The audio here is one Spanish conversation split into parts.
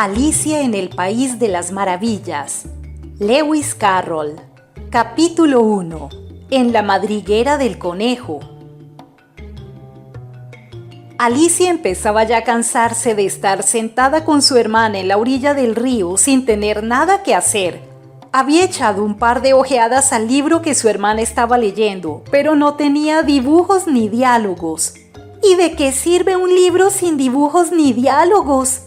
Alicia en el País de las Maravillas. Lewis Carroll. Capítulo 1. En la madriguera del conejo. Alicia empezaba ya a cansarse de estar sentada con su hermana en la orilla del río sin tener nada que hacer. Había echado un par de ojeadas al libro que su hermana estaba leyendo, pero no tenía dibujos ni diálogos. ¿Y de qué sirve un libro sin dibujos ni diálogos?,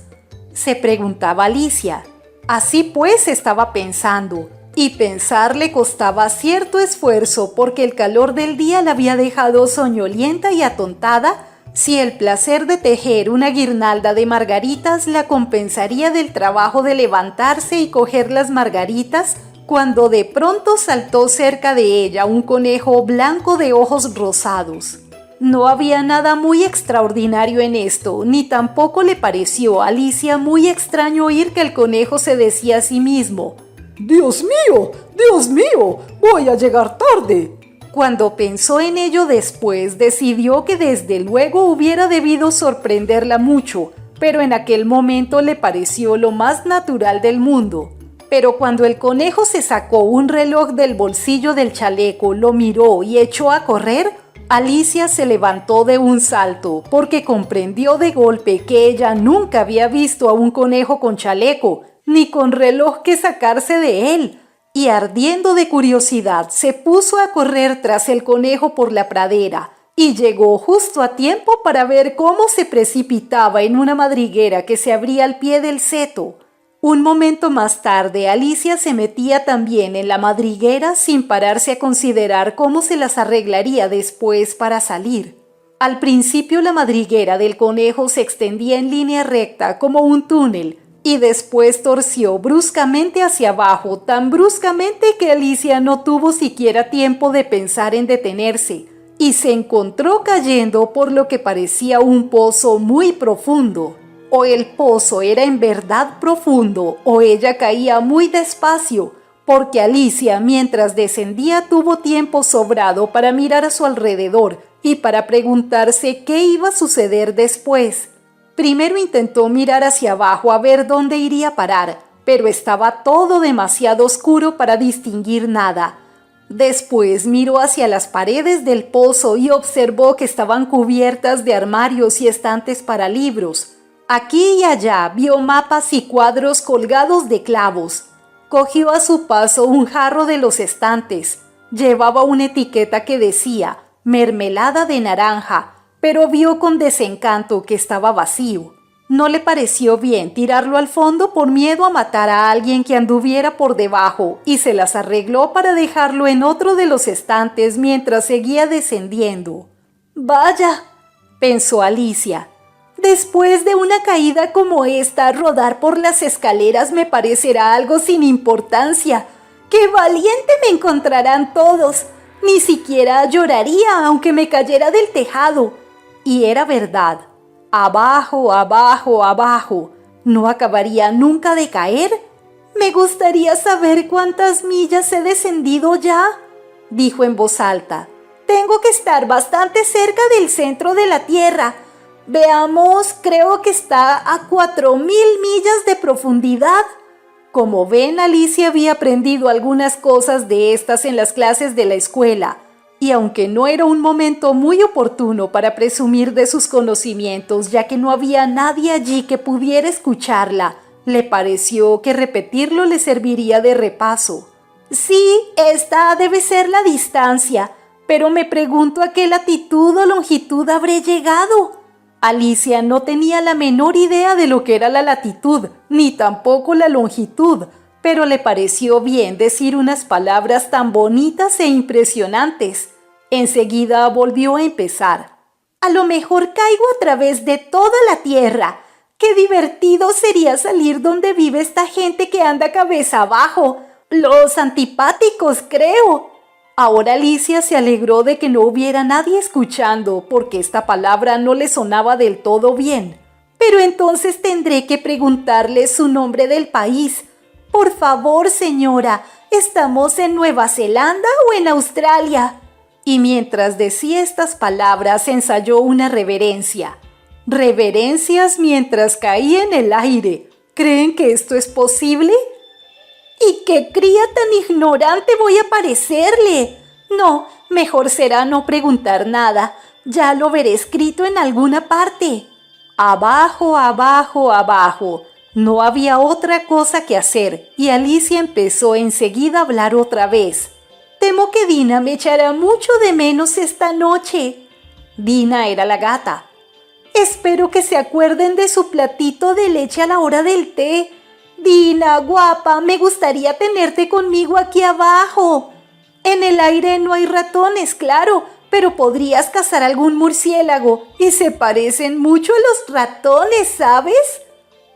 se preguntaba Alicia. Así pues estaba pensando, y pensar le costaba cierto esfuerzo porque el calor del día la había dejado soñolienta y atontada. Si el placer de tejer una guirnalda de margaritas la compensaría del trabajo de levantarse y coger las margaritas, cuando de pronto saltó cerca de ella un conejo blanco de ojos rosados. No había nada muy extraordinario en esto, ni tampoco le pareció a Alicia muy extraño oír que el conejo se decía a sí mismo: ¡Dios mío! ¡Dios mío! ¡Voy a llegar tarde! Cuando pensó en ello después, decidió que desde luego hubiera debido sorprenderla mucho, pero en aquel momento le pareció lo más natural del mundo. Pero cuando el conejo se sacó un reloj del bolsillo del chaleco, lo miró y echó a correr, Alicia se levantó de un salto, porque comprendió de golpe que ella nunca había visto a un conejo con chaleco, ni con reloj que sacarse de él, y ardiendo de curiosidad se puso a correr tras el conejo por la pradera, y llegó justo a tiempo para ver cómo se precipitaba en una madriguera que se abría al pie del seto. Un momento más tarde, Alicia se metía también en la madriguera sin pararse a considerar cómo se las arreglaría después para salir. Al principio la madriguera del conejo se extendía en línea recta como un túnel y después torció bruscamente hacia abajo, tan bruscamente que Alicia no tuvo siquiera tiempo de pensar en detenerse y se encontró cayendo por lo que parecía un pozo muy profundo. O el pozo era en verdad profundo, o ella caía muy despacio, porque Alicia, mientras descendía, tuvo tiempo sobrado para mirar a su alrededor y para preguntarse qué iba a suceder después. Primero intentó mirar hacia abajo a ver dónde iría a parar, pero estaba todo demasiado oscuro para distinguir nada. Después miró hacia las paredes del pozo y observó que estaban cubiertas de armarios y estantes para libros. Aquí y allá vio mapas y cuadros colgados de clavos. Cogió a su paso un jarro de los estantes. Llevaba una etiqueta que decía mermelada de naranja, pero vio con desencanto que estaba vacío. No le pareció bien tirarlo al fondo por miedo a matar a alguien que anduviera por debajo y se las arregló para dejarlo en otro de los estantes mientras seguía descendiendo. «Vaya», pensó Alicia. Después de una caída como esta, rodar por las escaleras me parecerá algo sin importancia. ¡Qué valiente me encontrarán todos! Ni siquiera lloraría aunque me cayera del tejado. Y era verdad. Abajo, abajo, abajo. ¿No acabaría nunca de caer? Me gustaría saber cuántas millas he descendido ya, dijo en voz alta. Tengo que estar bastante cerca del centro de la Tierra. Veamos, creo que está a 4.000 millas de profundidad. Como ven, Alicia había aprendido algunas cosas de estas en las clases de la escuela, y aunque no era un momento muy oportuno para presumir de sus conocimientos, ya que no había nadie allí que pudiera escucharla, le pareció que repetirlo le serviría de repaso. Sí, esta debe ser la distancia, pero me pregunto a qué latitud o longitud habré llegado. Alicia no tenía la menor idea de lo que era la latitud, ni tampoco la longitud, pero le pareció bien decir unas palabras tan bonitas e impresionantes. Enseguida volvió a empezar. A lo mejor caigo a través de toda la tierra. ¡Qué divertido sería salir donde vive esta gente que anda cabeza abajo! Los antipáticos, creo. Ahora Alicia se alegró de que no hubiera nadie escuchando, porque esta palabra no le sonaba del todo bien. Pero entonces tendré que preguntarle su nombre del país. Por favor, señora, ¿estamos en Nueva Zelanda o en Australia? Y mientras decía estas palabras ensayó una reverencia. Reverencias mientras caía en el aire. creen que esto es posible? ¿Y qué cría tan ignorante voy a parecerle? No, mejor será no preguntar nada. Ya lo veré escrito en alguna parte. Abajo, abajo, abajo. No había otra cosa que hacer y Alicia empezó enseguida a hablar otra vez. Temo que Dina me echará mucho de menos esta noche. Dina era la gata. Espero que se acuerden de su platito de leche a la hora del té. Dina, guapa, me gustaría tenerte conmigo aquí abajo. En el aire no hay ratones, claro, pero podrías cazar algún murciélago y se parecen mucho a los ratones, ¿sabes?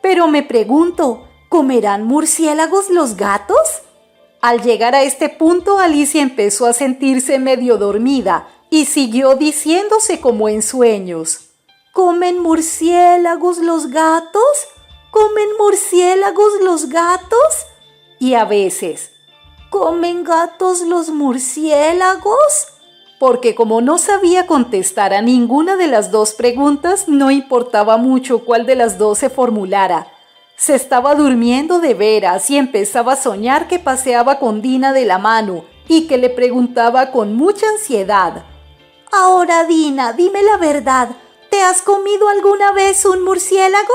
Pero me pregunto, ¿comerán murciélagos los gatos? Al llegar a este punto, Alicia empezó a sentirse medio dormida y siguió diciéndose como en sueños. ¿Comen murciélagos los gatos? ¿Comen murciélagos los gatos? Y a veces, ¿comen gatos los murciélagos? Porque como no sabía contestar a ninguna de las dos preguntas, no importaba mucho cuál de las dos se formulara. Se estaba durmiendo de veras y empezaba a soñar que paseaba con Dina de la mano y que le preguntaba con mucha ansiedad. Ahora, Dina, dime la verdad, ¿te has comido alguna vez un murciélago?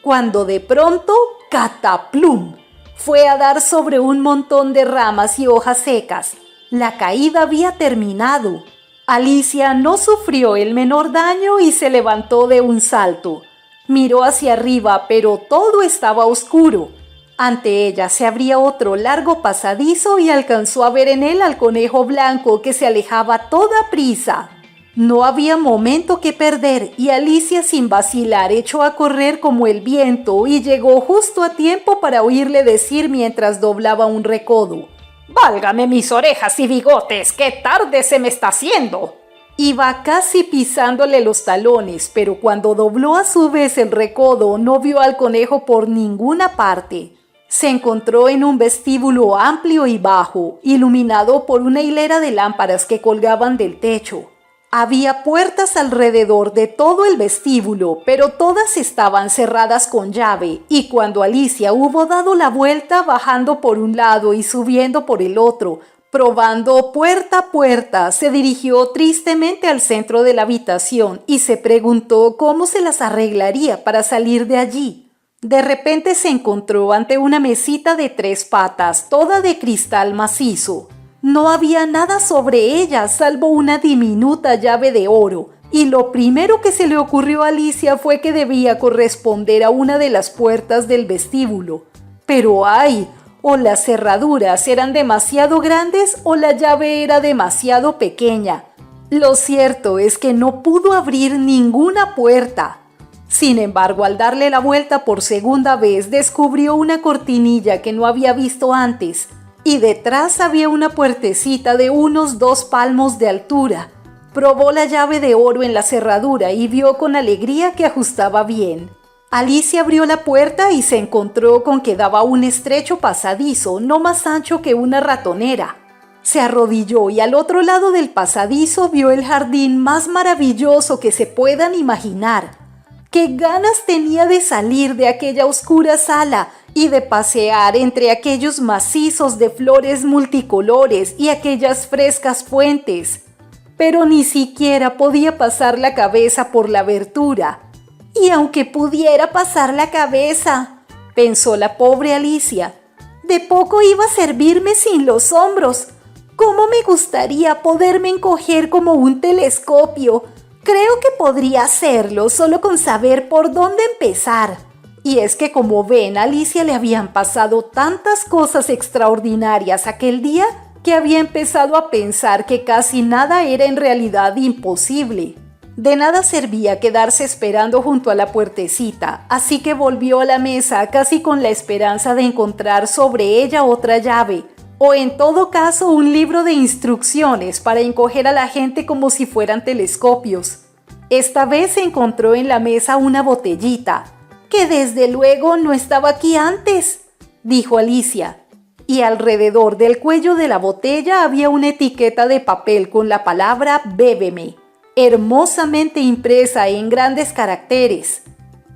Cuando de pronto, ¡cataplum!, fue a dar sobre un montón de ramas y hojas secas. La caída había terminado. Alicia no sufrió el menor daño y se levantó de un salto. Miró hacia arriba, pero todo estaba oscuro. Ante ella se abría otro largo pasadizo y alcanzó a ver en él al conejo blanco que se alejaba a toda prisa. No había momento que perder y Alicia sin vacilar echó a correr como el viento y llegó justo a tiempo para oírle decir mientras doblaba un recodo. ¡Válgame mis orejas y bigotes! ¡Qué tarde se me está haciendo! Iba casi pisándole los talones, pero cuando dobló a su vez el recodo no vio al conejo por ninguna parte. Se encontró en un vestíbulo amplio y bajo, iluminado por una hilera de lámparas que colgaban del techo. Había puertas alrededor de todo el vestíbulo, pero todas estaban cerradas con llave, y cuando Alicia hubo dado la vuelta bajando por un lado y subiendo por el otro, probando puerta a puerta, se dirigió tristemente al centro de la habitación y se preguntó cómo se las arreglaría para salir de allí. De repente se encontró ante una mesita de 3 patas, toda de cristal macizo. No había nada sobre ella salvo una diminuta llave de oro, y lo primero que se le ocurrió a Alicia fue que debía corresponder a una de las puertas del vestíbulo. Pero ¡ay! O las cerraduras eran demasiado grandes o la llave era demasiado pequeña. Lo cierto es que no pudo abrir ninguna puerta. Sin embargo, al darle la vuelta por segunda vez, descubrió una cortinilla que no había visto antes. Y detrás había una puertecita de unos 2 palmos de altura. Probó la llave de oro en la cerradura y vio con alegría que ajustaba bien. Alicia abrió la puerta y se encontró con que daba un estrecho pasadizo, no más ancho que una ratonera. Se arrodilló y al otro lado del pasadizo vio el jardín más maravilloso que se puedan imaginar. ¡Qué ganas tenía de salir de aquella oscura sala y de pasear entre aquellos macizos de flores multicolores y aquellas frescas fuentes! Pero ni siquiera podía pasar la cabeza por la abertura. Y aunque pudiera pasar la cabeza, pensó la pobre Alicia, de poco iba a servirme sin los hombros. ¿Cómo me gustaría poderme encoger como un telescopio? Creo que podría hacerlo solo con saber por dónde empezar. Y es que como ven, a Alicia le habían pasado tantas cosas extraordinarias aquel día que había empezado a pensar que casi nada era en realidad imposible. De nada servía quedarse esperando junto a la puertecita, así que volvió a la mesa casi con la esperanza de encontrar sobre ella otra llave, o en todo caso un libro de instrucciones para encoger a la gente como si fueran telescopios. Esta vez se encontró en la mesa una botellita, que desde luego no estaba aquí antes, dijo Alicia, y alrededor del cuello de la botella había una etiqueta de papel con la palabra «Bébeme», hermosamente impresa en grandes caracteres.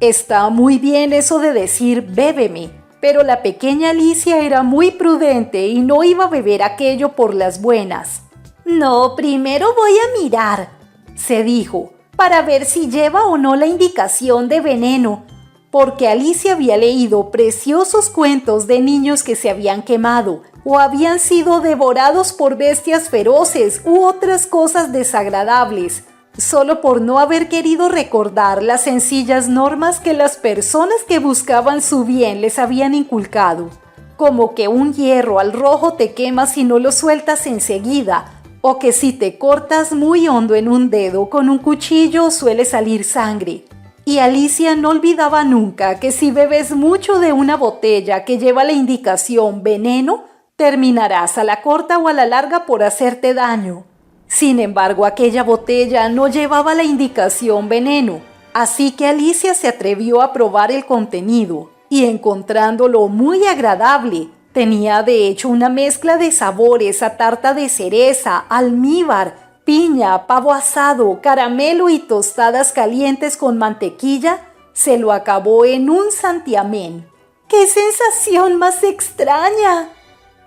Está muy bien eso de decir bébeme, pero la pequeña Alicia era muy prudente y no iba a beber aquello por las buenas. No, primero voy a mirar, se dijo, para ver si lleva o no la indicación de veneno, porque Alicia había leído preciosos cuentos de niños que se habían quemado o habían sido devorados por bestias feroces u otras cosas desagradables, solo por no haber querido recordar las sencillas normas que las personas que buscaban su bien les habían inculcado, como que un hierro al rojo te quema si no lo sueltas enseguida, o que si te cortas muy hondo en un dedo con un cuchillo suele salir sangre. Y Alicia no olvidaba nunca que si bebes mucho de una botella que lleva la indicación veneno, terminarás a la corta o a la larga por hacerte daño. Sin embargo, aquella botella no llevaba la indicación veneno, así que Alicia se atrevió a probar el contenido y encontrándolo muy agradable, tenía de hecho una mezcla de sabores a tarta de cereza, almíbar, piña, pavo asado, caramelo y tostadas calientes con mantequilla, se lo acabó en un santiamén. ¡Qué sensación más extraña!,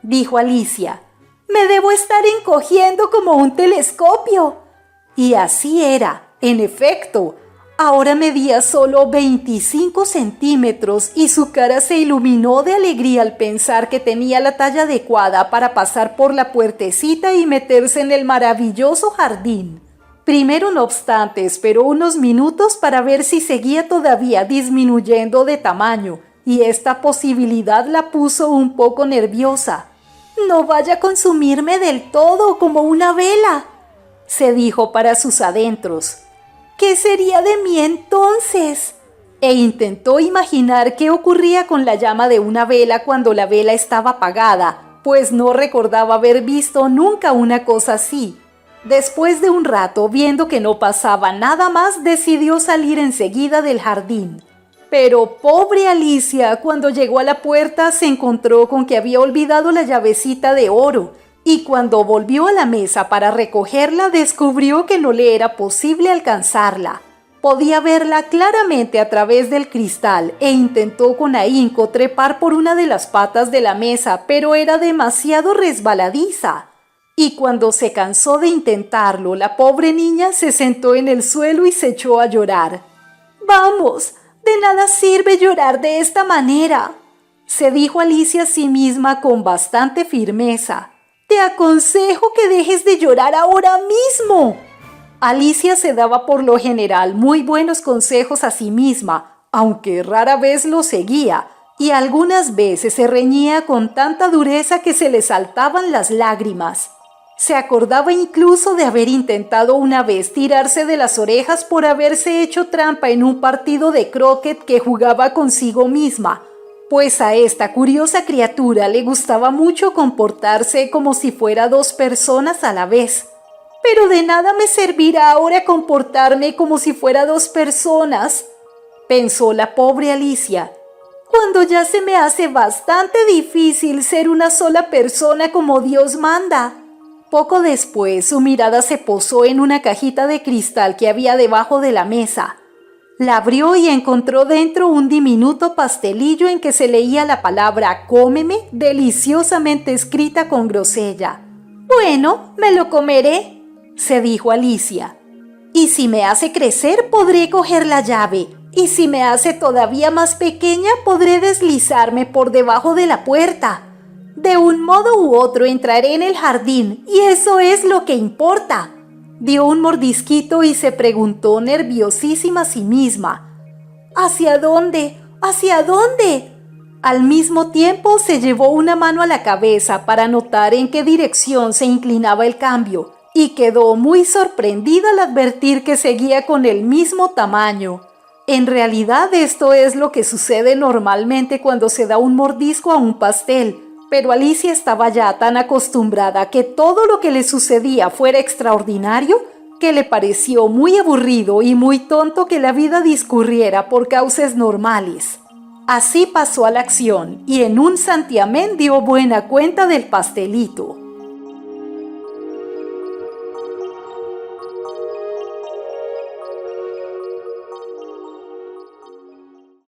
dijo Alicia. Me debo estar encogiendo como un telescopio. Y así era, en efecto. Ahora medía solo 25 centímetros y su cara se iluminó de alegría al pensar que tenía la talla adecuada para pasar por la puertecita y meterse en el maravilloso jardín. Primero, no obstante, esperó unos minutos para ver si seguía todavía disminuyendo de tamaño, y esta posibilidad la puso un poco nerviosa. No vaya a consumirme del todo como una vela, se dijo para sus adentros. ¿Qué sería de mí entonces? E intentó imaginar qué ocurría con la llama de una vela cuando la vela estaba apagada, pues no recordaba haber visto nunca una cosa así. Después de un rato, viendo que no pasaba nada más, decidió salir enseguida del jardín. Pero pobre Alicia, cuando llegó a la puerta se encontró con que había olvidado la llavecita de oro, y cuando volvió a la mesa para recogerla descubrió que no le era posible alcanzarla. Podía verla claramente a través del cristal e intentó con ahínco trepar por una de las patas de la mesa, pero era demasiado resbaladiza. Y cuando se cansó de intentarlo, la pobre niña se sentó en el suelo y se echó a llorar. «Vamos, de nada sirve llorar de esta manera», se dijo Alicia a sí misma con bastante firmeza. «Te aconsejo que dejes de llorar ahora mismo». Alicia se daba por lo general muy buenos consejos a sí misma, aunque rara vez los seguía, y algunas veces se reñía con tanta dureza que se le saltaban las lágrimas. Se acordaba incluso de haber intentado una vez tirarse de las orejas por haberse hecho trampa en un partido de croquet que jugaba consigo misma, pues a esta curiosa criatura le gustaba mucho comportarse como si fuera dos personas a la vez. «Pero de nada me servirá ahora comportarme como si fuera dos personas», pensó la pobre Alicia, «cuando ya se me hace bastante difícil ser una sola persona como Dios manda». Poco después, su mirada se posó en una cajita de cristal que había debajo de la mesa. La abrió y encontró dentro un diminuto pastelillo en que se leía la palabra «cómeme» deliciosamente escrita con grosella. «Bueno, me lo comeré», se dijo Alicia. «Y si me hace crecer, podré coger la llave. Y si me hace todavía más pequeña, podré deslizarme por debajo de la puerta. De un modo u otro entraré en el jardín, y eso es lo que importa». Dio un mordisquito y se preguntó nerviosísima a sí misma: ¿Hacia dónde? ¿Hacia dónde? Al mismo tiempo se llevó una mano a la cabeza para notar en qué dirección se inclinaba el cambio, y quedó muy sorprendida al advertir que seguía con el mismo tamaño. En realidad esto es lo que sucede normalmente cuando se da un mordisco a un pastel, pero Alicia estaba ya tan acostumbrada a que todo lo que le sucedía fuera extraordinario que le pareció muy aburrido y muy tonto que la vida discurriera por cauces normales. Así pasó a la acción y en un santiamén dio buena cuenta del pastelito.